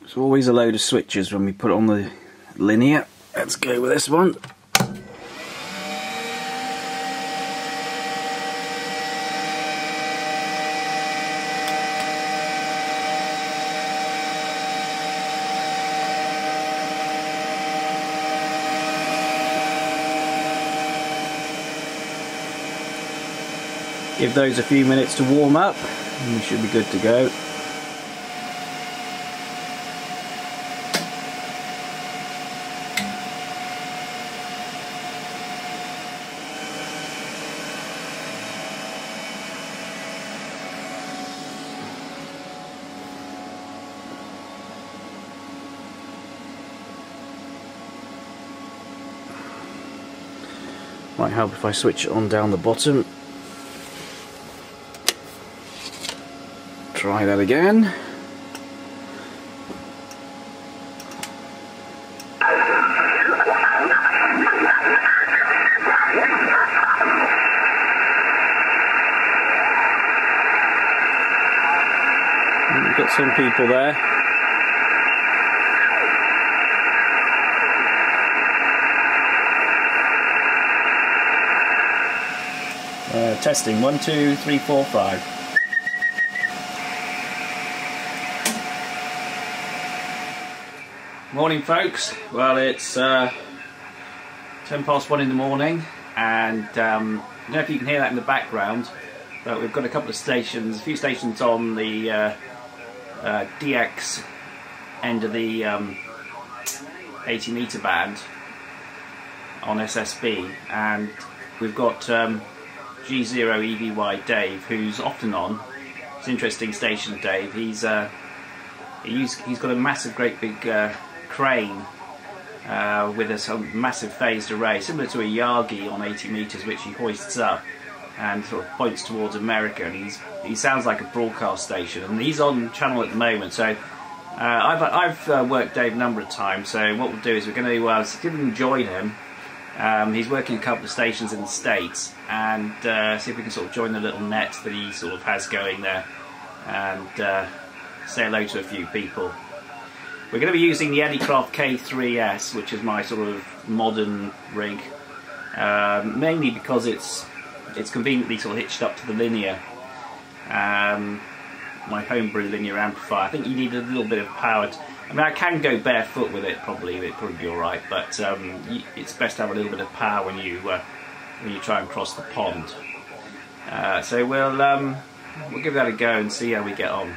There's always a load of switches when we put it on the linear. Let's go with this one. Give those a few minutes to warm up and we should be good to go. Might help if I switch it on down the bottom. Try that again. We've got some people there. Testing 1, 2, 3, 4, 5. Morning folks, well it's 10 past 1 in the morning and I don't know if you can hear that in the background, but we've got a couple of stations, a few stations on the DX end of the 80 meter band on SSB, and we've got G0EBY Dave, who's often on. It's an interesting station, Dave. He's got a massive, great big crane with a massive phased array, similar to a Yagi on 80 meters, which he hoists up and sort of points towards America. And he sounds like a broadcast station, and he's on channel at the moment. So I've worked Dave a number of times. So what we'll do is we're going to see if we can join him. He's working a couple of stations in the States, and see if we can sort of join the little net that he sort of has going there, and say hello to a few people. We're going to be using the Eddicraft K3S, which is my sort of modern rig, mainly because it's conveniently sort of hitched up to the linear, my homebrew linear amplifier. I think you need a little bit of power. I mean, I can go barefoot with it, probably it'd probably be all right, but it's best to have a little bit of power when you try and cross the pond. So we'll give that a go and see how we get on.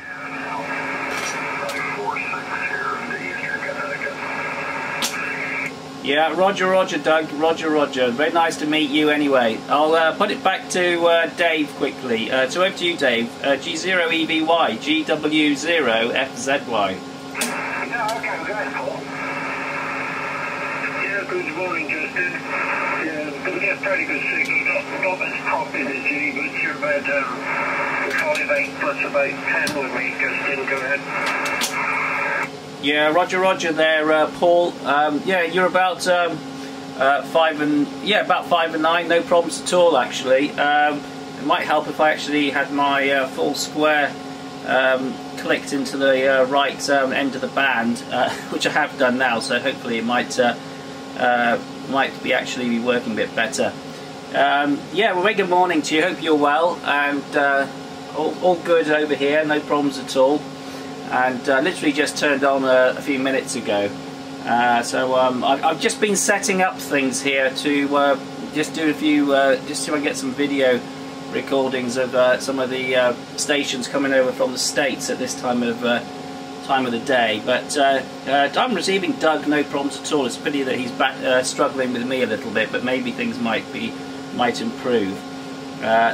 Yeah, Roger, Doug. Roger. Very nice to meet you anyway. I'll put it back to Dave quickly. So over to you, Dave. G0EBY, GW2FFE. Yeah, okay, go ahead, Paul. Yeah, good morning, Justin. Yeah, going to get pretty good signal. Not as top energy, but you're about 5.8 plus about 10 with me, Justin. Go ahead. Yeah, Roger there, Paul. Yeah, you're about 5 and 9, no problems at all. Actually, it might help if I actually had my full square clicked into the right end of the band, which I have done now. So hopefully it might be actually working a bit better. Yeah, well, very good morning to you. Hope you're well, and all good over here. No problems at all. And literally just turned on a few minutes ago. So I've just been setting up things here to just do a few, just so I get some video recordings of some of the stations coming over from the States at this time of the day. But I'm receiving Doug, no problems at all. It's a pity that he's back struggling with me a little bit, but maybe things might improve.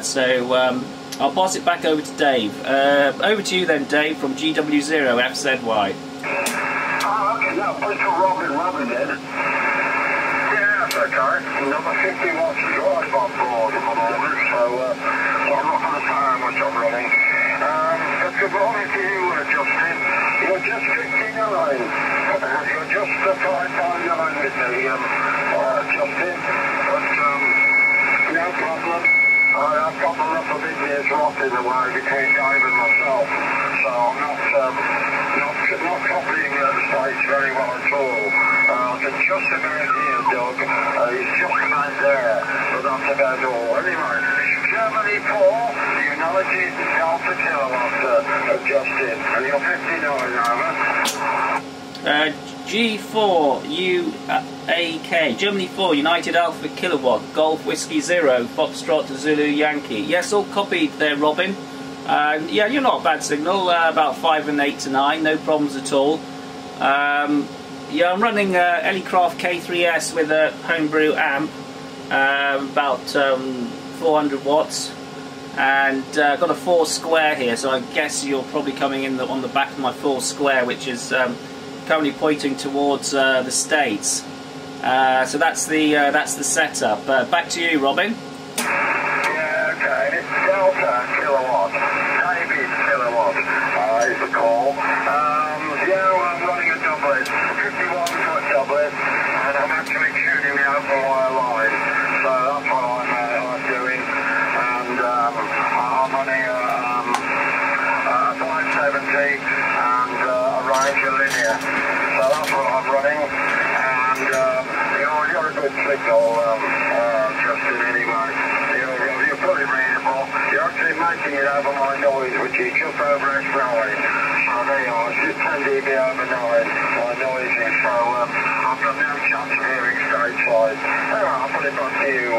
So I'll pass it back over to Dave. Over to you then, Dave, from GW2FFE. Oh, okay, now play for Robin then. Yeah, that's okay. Number 50 watts is right on board at the moment, so I'm not going to say how much I'm running. But good morning to you, Justin. You're just 59. You're just the 5.9 with me, Justin. But no problem. I've got the rubber bit years rot in the way between Dave and myself, so I'm not it's not copying the sights very well at all. I can just about hear Doug. He's just about there, but that's about all. Anyway, Germany 4, United Delta Kilowatt adjusted. And you're 59, over. G4 UAK, Germany 4, United Alpha Kilowatt, Golf Whiskey 0, Foxtrot Zulu Yankee. Yes, all copied there, Robin. Yeah, you're not a bad signal, about 5 and 8 to 9, no problems at all. Yeah, I'm running Ellicraft K3S with a homebrew amp, about 400 watts, and got a 4 square here, so I guess you're probably coming in on the back of my 4 square, which is currently pointing towards the States. So that's the setup. Back to you, Robin. Yeah, okay. It's Delta Kilowatt, David Kilowatt is the call. Yeah, I'm running a doublet, 51-foot doublet, and I'm actually tuning the open wire line. So that's what I'm doing. And I'm running a 570 and a Ranger linear. So that's what I'm running. And you're a good signal, Justin, anyway. You're pretty reasonable. You're actually making it over my noise, which is just over X9. So there you are, it's just 10 dB over 9, my noise is. So I've got no chance of hearing stateside. Anyway, I'll put it back to you,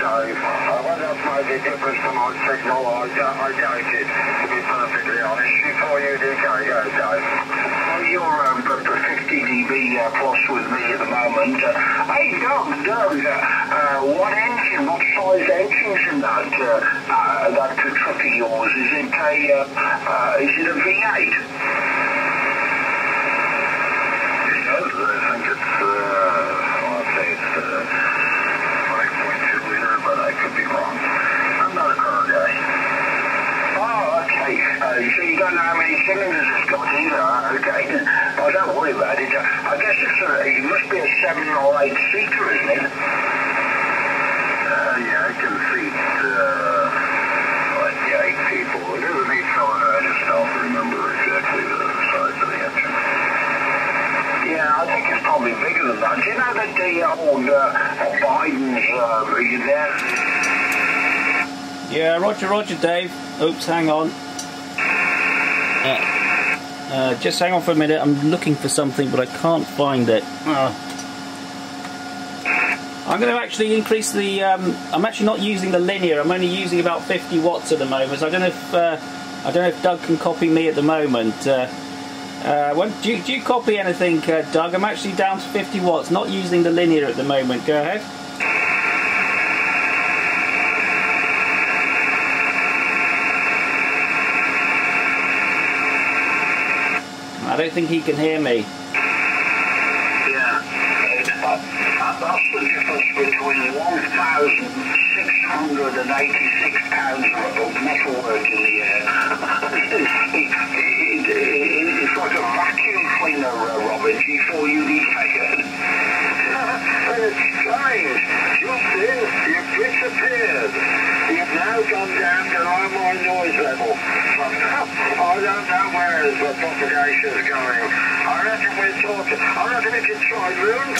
Dave. Whether that's made a difference to my signal, I doubt it, to be perfectly honest. Before you do go, Dave. Well, you're 50 dB plus with me at the moment. Hey, Doug, what engine, what size engine's in that truck of yours? Is it a V8? Yes, I think it's, I'll say it's 5.2 liter, but I could be wrong. I'm not a car guy. Oh, okay. So you don't know how many cylinders it's got either. Okay. Oh, don't worry about it. I guess it must be a 7 or 8 seater, isn't it? Yeah, I can seat like 8 people. It is a neat cylinder. I just don't remember exactly the size of the engine. Yeah, I think it's probably bigger than that. Do you know that the old Biden's, are you there? Yeah, roger, Dave. Oops, hang on. Just hang on for a minute. I'm looking for something, but I can't find it. I'm going to actually increase the. I'm actually not using the linear. I'm only using about 50 watts at the moment. So I don't know if Doug can copy me at the moment. Do you copy anything, Doug? I'm actually down to 50 watts, not using the linear at the moment. Go ahead. I don't think he can hear me. Yeah, that's the difference between 1,686 pounds of metalwork in the air. It's like a vacuum cleaner, Robin, G4UD figured. It's strange. Justin, you've disappeared. You've now gone down to my noise level. I don't know where the propagation's going. I reckon we can try room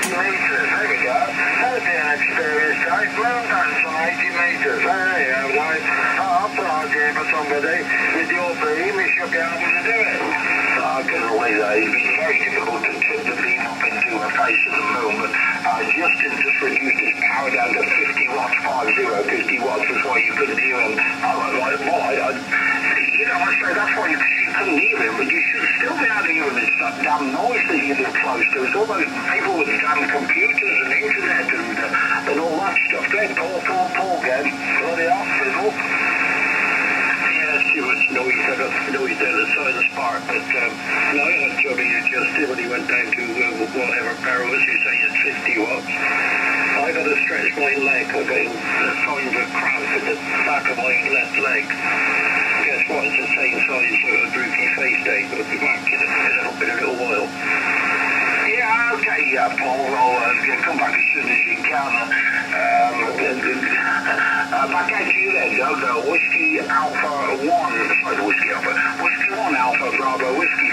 meters. There we go. That'd be an experience, guys. Room down to 80 meters. There you go, guys. I'll plug in for somebody. With your beam, we should be able to do it. I can believe that. It's been very difficult to tip the beam up into a face of the moon, but Justin just reduced his power down to 50 watts, 50 watts is why you couldn't hear him. I say that's why you couldn't hear him, but you should still be able to hear him. It's that damn noise that you live close to. It's all those people with damn computers and internet and all that stuff. Great, Paul again. Bloody hospital. Yeah, Stuart's noise down the side of the spark, but no, I had Johnny adjusted when he went down to whatever power was. You say it's 50 watts. I got to stretch my leg. I got signs of cramp in the back of my left leg. Guess what? It's the same size as a droopy face day, but I'll be back in a little while. Yeah, okay, Paul. I'll come back as soon as you can. Back at you then, Doug. Whiskey Alpha 1. Sorry, Whiskey 1 Alpha Bravo Whiskey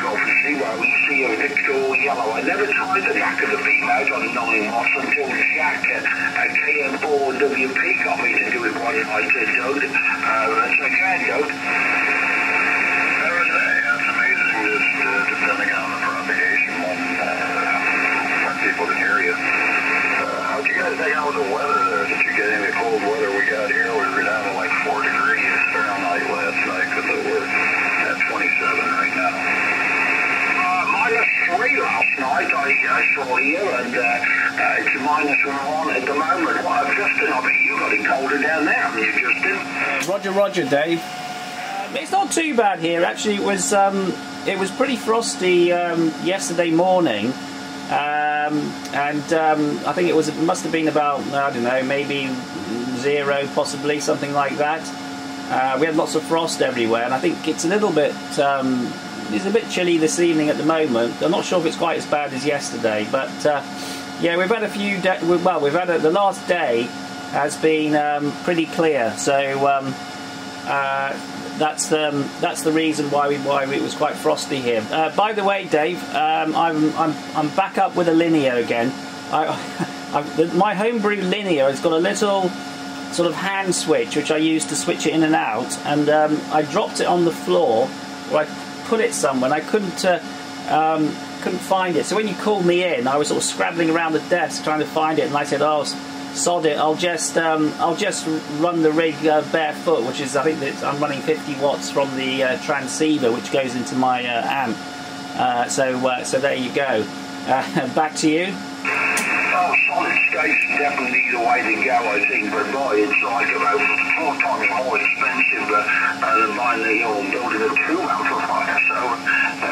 I saw you, and it's -1 at the moment. Well, Justin, I bet you got it colder down there, haven't you, Justin? Roger, Dave. It's not too bad here. Actually, it was pretty frosty yesterday morning, and I think it must have been about, I don't know, maybe 0 possibly, something like that. We had lots of frost everywhere, and I think it's a little bit it's a bit chilly this evening at the moment. I'm not sure if it's quite as bad as yesterday, but yeah, we've had a few we've had the last day has been pretty clear, so that's the reason why it was quite frosty here. By the way, Dave, I'm back up with a linear again. My homebrew linear has got a little sort of hand switch which I use to switch it in and out, and I dropped it on the floor, or I put it somewhere, and I couldn't find it. So when you called me in, I was sort of scrabbling around the desk trying to find it, and I said, "Oh, sod it! I'll just run the rig barefoot," which is, I think that I'm running 50 watts from the transceiver, which goes into my amp. So there you go. Back to you. Oh, solid state's definitely the way to go, I think, but boy, it's like about 4 times more expensive than buying building a 2 amplifier, so it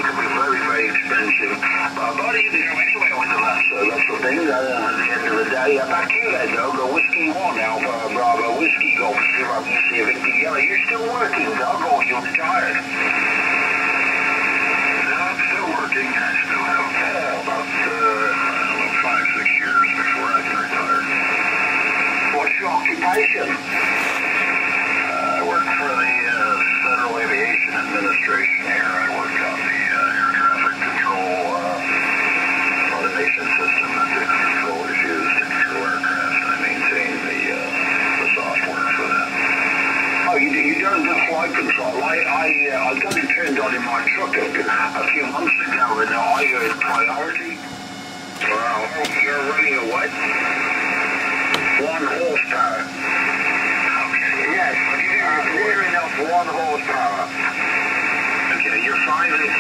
can be very, very expensive. But you can go anywhere with the last sort of thing at the end of the day. Back to you then, Doug, Whiskey 1 Alpha Bravo, Whiskey Golf 0 Whiskey Victor Yellow. You're still working, Doug, or you're retired? No, I'm still working. I still have about 5-6 years before I can retire. What's your occupation? I work for the Federal Aviation Administration here. I work on the air traffic control automation system that the control is used to control aircraft. I maintain the software for that. Oh, you don't do flight control. I got it turned on in my truck a few months ago, and I heard priority. Wow, you're running a what? 1 horsepower. Okay. Yes, clear enough, 1 horsepower. Okay, you're 5 and 6.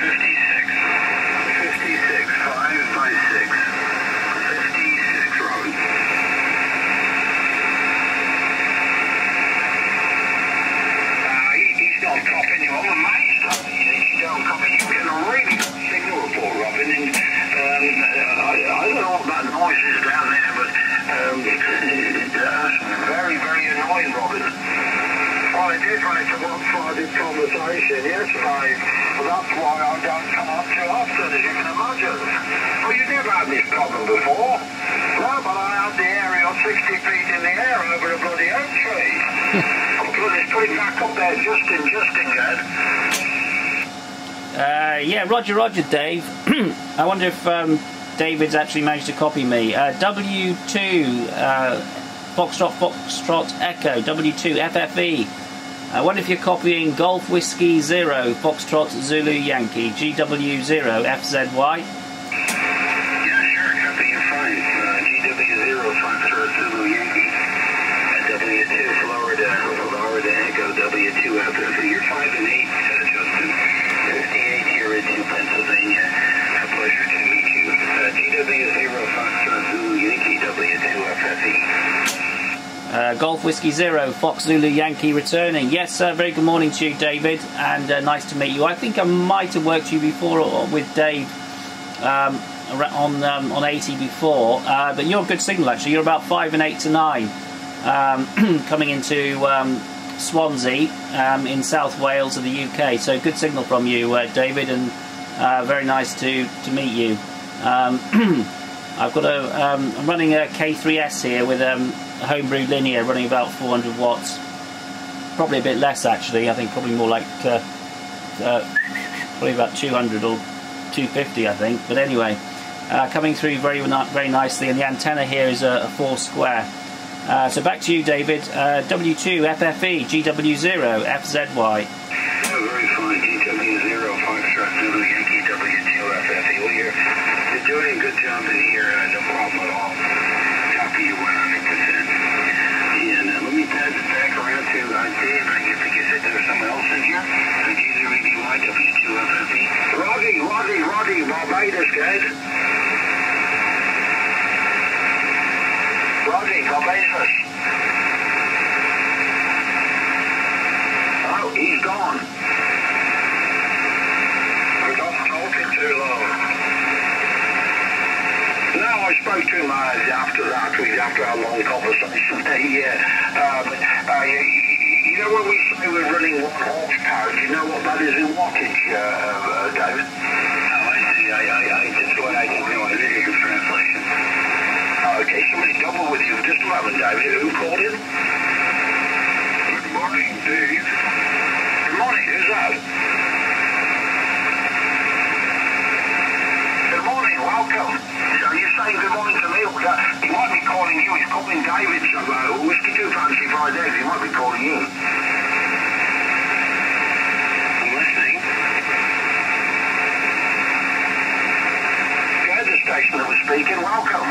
56. 56. 5 by 6. 56, Robin. He's not copying you. I'm amazed. He's not copying you. You're getting a really good signal report, Robin. And, I don't know what that noise is down there, but that's very, very annoying, Robin. Well, it is when it's a one-sided conversation, yes, mate. Well, that's why I don't come up too often, as you can imagine. Well, you never had this problem before. No, but I had the aerial 60 feet in the air over a bloody oak tree. I'm put it back up there, Justin, Dad. Yeah, Roger, Dave. I wonder if David's actually managed to copy me. W2 Foxtrot Echo W2FFE. I wonder if you're copying Golf Whiskey 0 Foxtrot Zulu Yankee GW0FZY. Yeah, sure, copy, you're fine. GW0 Foxtrot Zulu Yankee. W2 Florida Echo W2FFE. You're 5 and 8, Justin. 58 here in Pennsylvania. A pleasure to meet you. GW0 Foxtrot Zulu Yankee W2FFE. Golf Whiskey 0 Fox Zulu Yankee returning. Yes, very good morning to you, David, and nice to meet you. I think I might have worked you before with Dave on 80 before, but you're a good signal actually. You're about 5 and 8 to 9 coming into Swansea in South Wales of the UK. So good signal from you, David, and very nice to meet you. I've got I'm running a K3S here with a homebrew linear running about 400 watts. Probably a bit less actually. I think probably more like probably about 200 or 250, I think. But anyway, coming through very nicely, and the antenna here is a 4 square. So back to you, David. W2FFE GW0FZY. Very fine. GW0 Foxtrot Zulu Yankee W2FFE. Well, you're doing a good job in here. No problem at all. Copy you 100%. And let me pass it back around to Dave. I think you said there's someone else in here. G0EBY W2FFE. Roddy, Barbados guy. David? Roddy, got business. Oh, he's gone. We're not talking too low. No, I spoke to him after that, after our long conversation. You know when we say we're running 1 horsepower, do you know what that is in wattage, David? No, I see. I just what I can do. I did your translation. Okay, somebody double with you. Just a moment, David. Who called in? Good morning, Dave. Good morning. Who's that? Good morning. Welcome. Are you saying good morning to me? He might be calling you. He's calling David. So, Whiskey 2 Fancy Fried Eggs. He might be calling you. I'm listening. Go the station that was speaking. Welcome.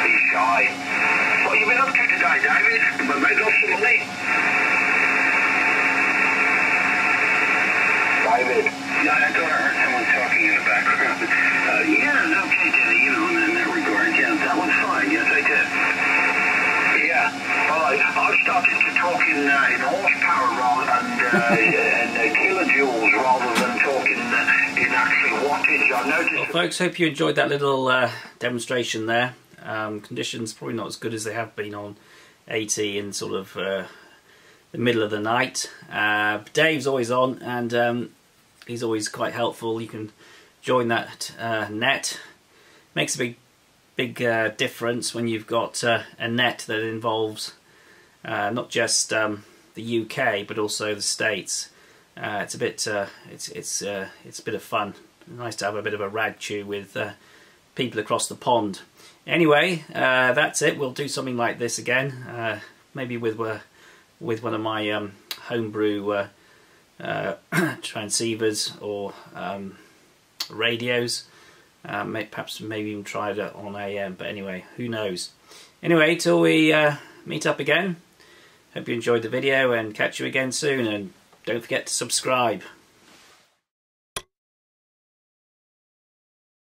He's shy. What have you been up to today, David? Made lots of money. David. Yeah, I thought I heard someone talking in the background. Yeah, okay, Jenny, you know, in that regard, yeah, that one's fine, yes, I did. Yeah, well, I've started to talk in horsepower and kilojoules rather than talking in actual wattage. I noticed... Well, folks, hope you enjoyed that little demonstration there. Conditions probably not as good as they have been on 80 in sort of the middle of the night. Dave's always on, and he's always quite helpful. You can join that net. Makes a big difference when you've got a net that involves not just the UK but also the States. It's a bit it's a bit of fun. Nice to have a bit of a rag chew with people across the pond. Anyway, that's it. We'll do something like this again, maybe with one of my homebrew transceivers or radios. Perhaps maybe even try it on AM, but anyway, who knows. Anyway, till we meet up again, hope you enjoyed the video and catch you again soon, and don't forget to subscribe.